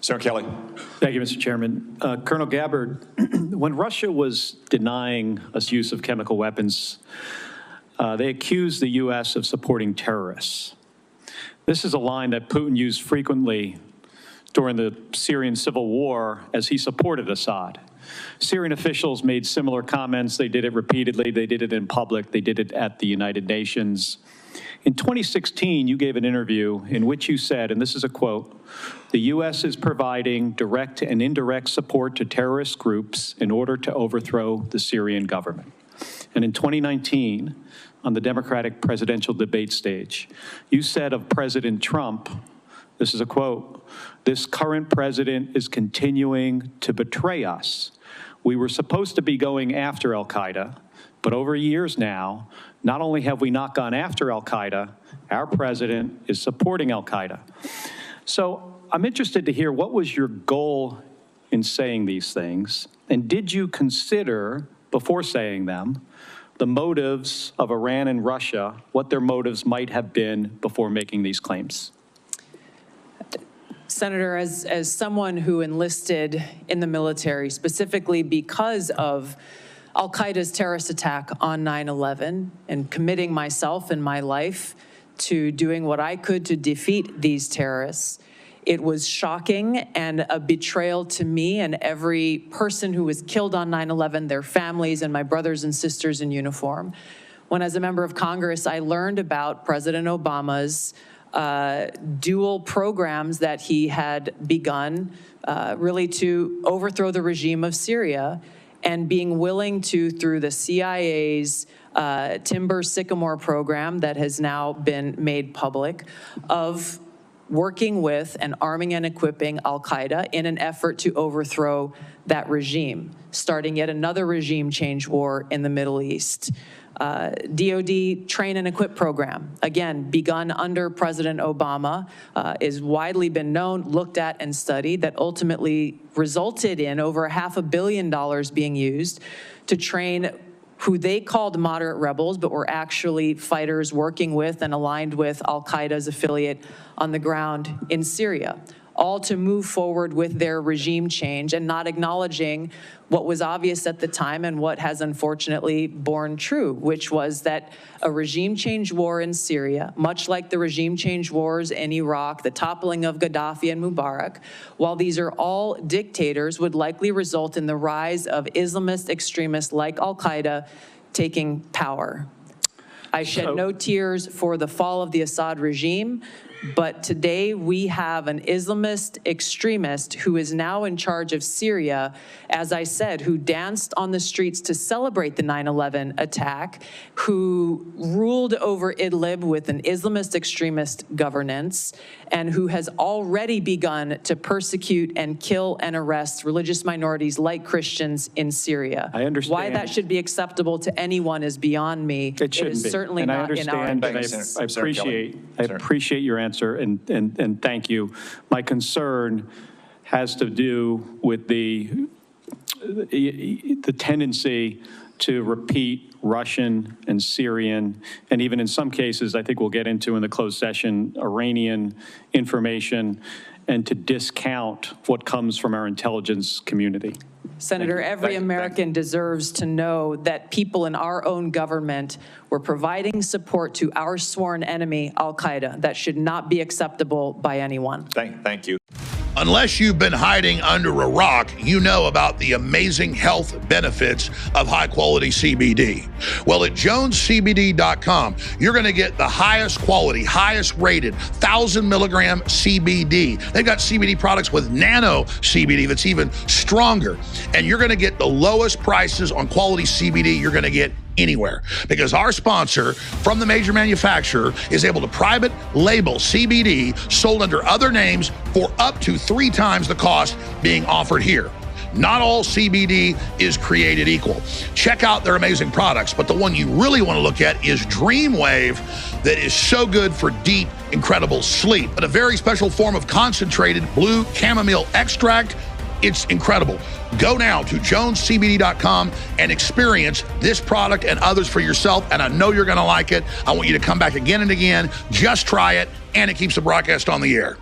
Senator Kelly. Thank you, Mr. Chairman. Colonel Gabbard, when Russia was denying us use of chemical weapons, they accused the U.S. of supporting terrorists. This is a line that Putin used frequently during the Syrian civil war as he supported Assad. Syrian officials made similar comments. They did it repeatedly. They did it in public. They did it at the United Nations. In 2016, you gave an interview in which you said, and this is a quote, "The U.S. is providing direct and indirect support to terrorist groups in order to overthrow the Syrian government." And in 2019, on the Democratic presidential debate stage, you said of President Trump, this is a quote, "This current president is continuing to betray us. We were supposed to be going after al-Qaeda, but over years now, not only have we not gone after al-Qaeda, our president is supporting al-Qaeda." So I'm interested to hear, what was your goal in saying these things? And did you consider, before saying them, the motives of Iran and Russia, what their motives might have been before making these claims? Senator, as someone who enlisted in the military specifically because of al-Qaeda's terrorist attack on 9/11 and committing myself and my life to doing what I could to defeat these terrorists, it was shocking and a betrayal to me and every person who was killed on 9/11, their families and my brothers and sisters in uniform. When, as a member of Congress, I learned about President Obama's dual programs that he had begun really to overthrow the regime of Syria, and being willing to, through the CIA's Timber Sycamore program that has now been made public, of working with and arming and equipping al-Qaeda in an effort to overthrow that regime, starting yet another regime change war in the Middle East. DoD train and equip program, again, begun under President Obama, is widely been known, looked at, and studied, that ultimately resulted in over $500 million being used to train who they called moderate rebels, but were actually fighters working with and aligned with al-Qaeda's affiliate on the ground in Syria, all to move forward with their regime change and not acknowledging what was obvious at the time and what has unfortunately borne true, which was that a regime change war in Syria, much like the regime change wars in Iraq, the toppling of Gaddafi and Mubarak, while these are all dictators, would likely result in the rise of Islamist extremists like al-Qaeda taking power. I shed no tears for the fall of the Assad regime, but today we have an Islamist extremist who is now in charge of Syria, as I said, who danced on the streets to celebrate the 9/11 attack, who ruled over Idlib with an Islamist extremist governance, and who has already begun to persecute and kill and arrest religious minorities like Christians in Syria. I understand. Why that should be acceptable to anyone is beyond me. It shouldn't be. Certainly and not in our interest. I appreciate your answer, and thank you. My concern has to do with the tendency to repeat Russian and Syrian, and even in some cases, I think we'll get into in the closed session, Iranian information, and to discount what comes from our intelligence community. Senator, every American deserves to know that people in our own government were providing support to our sworn enemy, al-Qaeda. That should not be acceptable by anyone. Thank you. Unless you've been hiding under a rock, you know about the amazing health benefits of high-quality CBD. Well, at jonescbd.com, you're going to get the highest quality, highest rated 1,000-milligram CBD. They've got CBD products with nano CBD that's even stronger. And you're going to get the lowest prices on quality CBD you're going to get anywhere, because our sponsor from the major manufacturer is able to private label CBD sold under other names for up to 3 times the cost being offered here. Not all CBD is created equal. Check out their amazing products, but the one you really want to look at is Dreamwave, that is so good for deep, incredible sleep. But a very special form of concentrated blue chamomile extract. It's incredible. Go now to jonescbd.com and experience this product and others for yourself, and I know you're going to like it. I want you to come back again and again. Just try it, and it keeps the broadcast on the air.